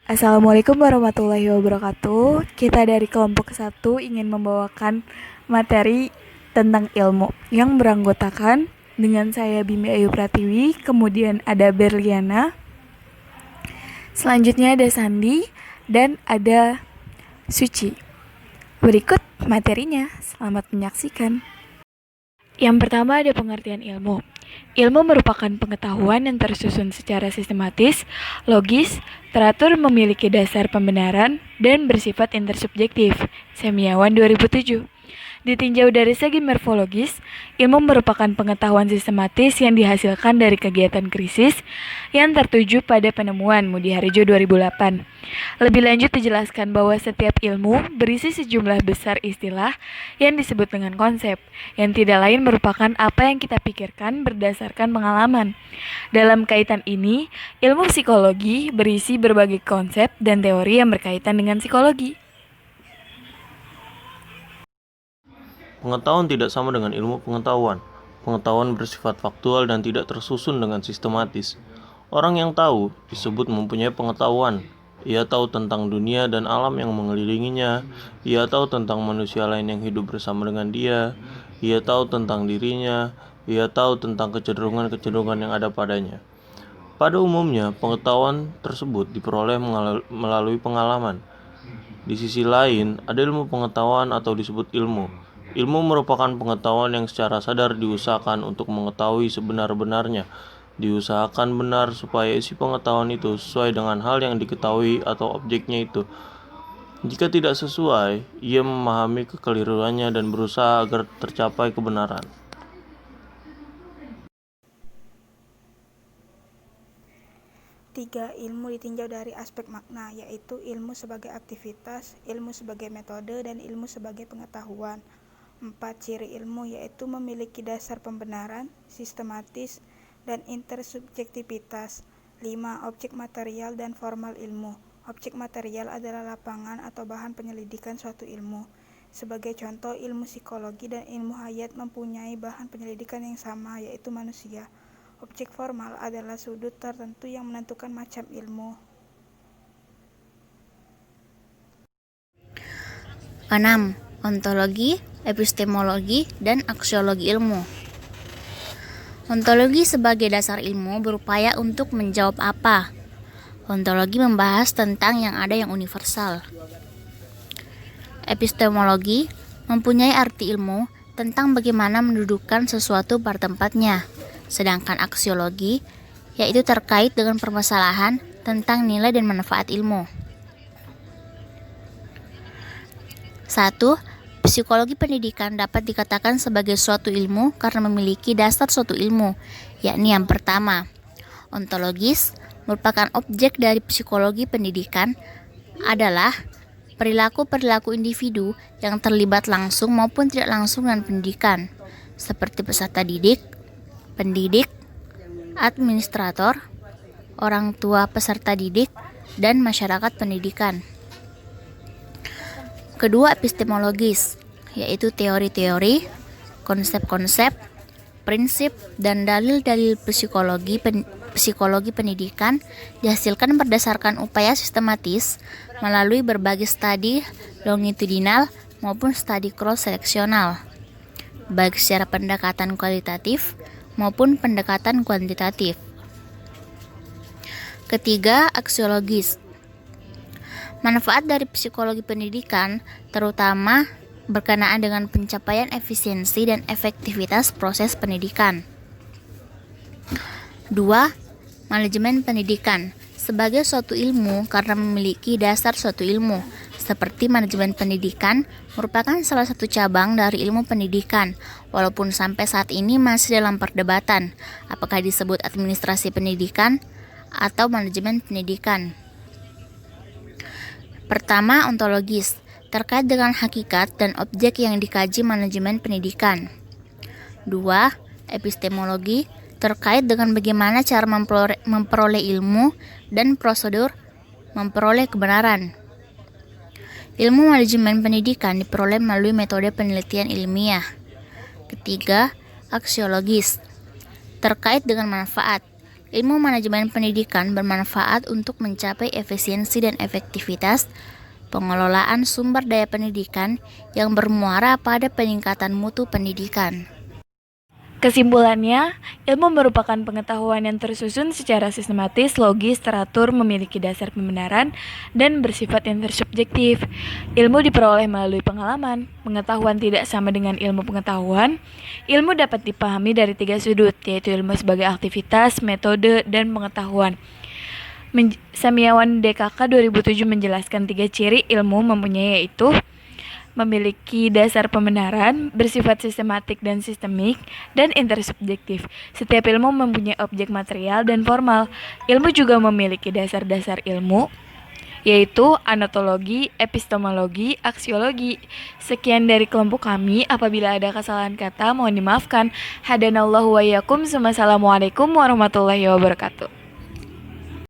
Assalamualaikum warahmatullahi wabarakatuh. Kita dari kelompok 1 ingin membawakan materi tentang ilmu yang beranggotakan dengan saya Bimi Ayu Pratiwi, kemudian ada Berliana, selanjutnya ada Sandi, dan ada Suci. Berikut materinya, selamat menyaksikan. Yang pertama ada pengertian ilmu. Ilmu merupakan pengetahuan yang tersusun secara sistematis, logis, teratur, memiliki dasar pembenaran, dan bersifat intersubjektif. Semiawan 2007. Ditinjau dari segi morfologis, ilmu merupakan pengetahuan sistematis yang dihasilkan dari kegiatan krisis yang tertuju pada penemuan. Mudi Harijo 2008. Lebih lanjut dijelaskan bahwa setiap ilmu berisi sejumlah besar istilah yang disebut dengan konsep, yang tidak lain merupakan apa yang kita pikirkan berdasarkan pengalaman. Dalam kaitan ini, ilmu psikologi berisi berbagai konsep dan teori yang berkaitan dengan psikologi. Pengetahuan tidak sama dengan ilmu pengetahuan. Pengetahuan bersifat faktual dan tidak tersusun dengan sistematis. Orang yang tahu disebut mempunyai pengetahuan. Ia tahu tentang dunia dan alam yang mengelilinginya. Ia tahu tentang manusia lain yang hidup bersama dengan dia. Ia tahu tentang dirinya. Ia tahu tentang kecenderungan-kecenderungan yang ada padanya. Pada umumnya, pengetahuan tersebut diperoleh melalui pengalaman. Di sisi lain, ada ilmu pengetahuan atau disebut ilmu. Ilmu merupakan pengetahuan yang secara sadar diusahakan untuk mengetahui sebenar-benarnya. Diusahakan benar supaya isi pengetahuan itu sesuai dengan hal yang diketahui atau objeknya itu. Jika tidak sesuai, ia memahami kekeliruannya dan berusaha agar tercapai kebenaran. Tiga, ilmu ditinjau dari aspek makna, yaitu ilmu sebagai aktivitas, ilmu sebagai metode, dan ilmu sebagai pengetahuan. 4. Ciri ilmu yaitu memiliki dasar pembenaran, sistematis, dan intersubjektivitas. 5. Objek material dan formal ilmu. Objek material adalah lapangan atau bahan penyelidikan suatu ilmu. Sebagai contoh, ilmu psikologi dan ilmu hayat mempunyai bahan penyelidikan yang sama, yaitu manusia. Objek formal adalah sudut tertentu yang menentukan macam ilmu. 6. Ontologi, epistemologi, dan aksiologi ilmu. Ontologi sebagai dasar ilmu berupaya untuk menjawab apa. Ontologi membahas tentang yang ada yang universal. Epistemologi mempunyai arti ilmu tentang bagaimana mendudukan sesuatu pada tempatnya. Sedangkan aksiologi yaitu terkait dengan permasalahan tentang nilai dan manfaat ilmu. 1. Psikologi pendidikan dapat dikatakan sebagai suatu ilmu karena memiliki dasar suatu ilmu, yakni yang pertama, ontologis merupakan objek dari psikologi pendidikan adalah perilaku-perilaku individu yang terlibat langsung maupun tidak langsung dengan pendidikan, seperti peserta didik, pendidik, administrator, orang tua peserta didik, dan masyarakat pendidikan. Kedua, epistemologis, yaitu teori-teori, konsep-konsep, prinsip, dan dalil-dalil psikologi pendidikan dihasilkan berdasarkan upaya sistematis melalui berbagai studi longitudinal maupun studi cross-seksional, baik secara pendekatan kualitatif maupun pendekatan kuantitatif. Ketiga, aksiologis. Manfaat dari psikologi pendidikan terutama berkenaan dengan pencapaian efisiensi dan efektivitas proses pendidikan. 2. Manajemen pendidikan sebagai suatu ilmu karena memiliki dasar suatu ilmu, seperti manajemen pendidikan merupakan salah satu cabang dari ilmu pendidikan, walaupun sampai saat ini masih dalam perdebatan apakah disebut administrasi pendidikan atau manajemen pendidikan. Pertama, ontologis, terkait dengan hakikat dan objek yang dikaji manajemen pendidikan. 2. Epistemologi, terkait dengan bagaimana cara memperoleh ilmu dan prosedur memperoleh kebenaran. Ilmu manajemen pendidikan diperoleh melalui metode penelitian ilmiah. Ketiga, aksiologis, terkait dengan manfaat. Ilmu manajemen pendidikan bermanfaat untuk mencapai efisiensi dan efektivitas pengelolaan sumber daya pendidikan yang bermuara pada peningkatan mutu pendidikan. Kesimpulannya, ilmu merupakan pengetahuan yang tersusun secara sistematis, logis, teratur, memiliki dasar pembenaran, dan bersifat intersubjektif. Ilmu diperoleh melalui pengalaman. Pengetahuan tidak sama dengan ilmu pengetahuan. Ilmu dapat dipahami dari 3 sudut, yaitu ilmu sebagai aktivitas, metode, dan pengetahuan. Samiawan DKK 2007 menjelaskan 3 ciri ilmu mempunyai, yaitu memiliki dasar pembenaran, bersifat sistematik dan sistemik, dan intersubjektif. Setiap ilmu mempunyai objek material dan formal. Ilmu juga memiliki dasar-dasar ilmu, yaitu anatologi, epistemologi, aksiologi. Sekian dari kelompok kami. Apabila ada kesalahan kata, mohon dimaafkan. Hadanallahu wa iyyakum. Wassalamualaikum warahmatullahi wabarakatuh.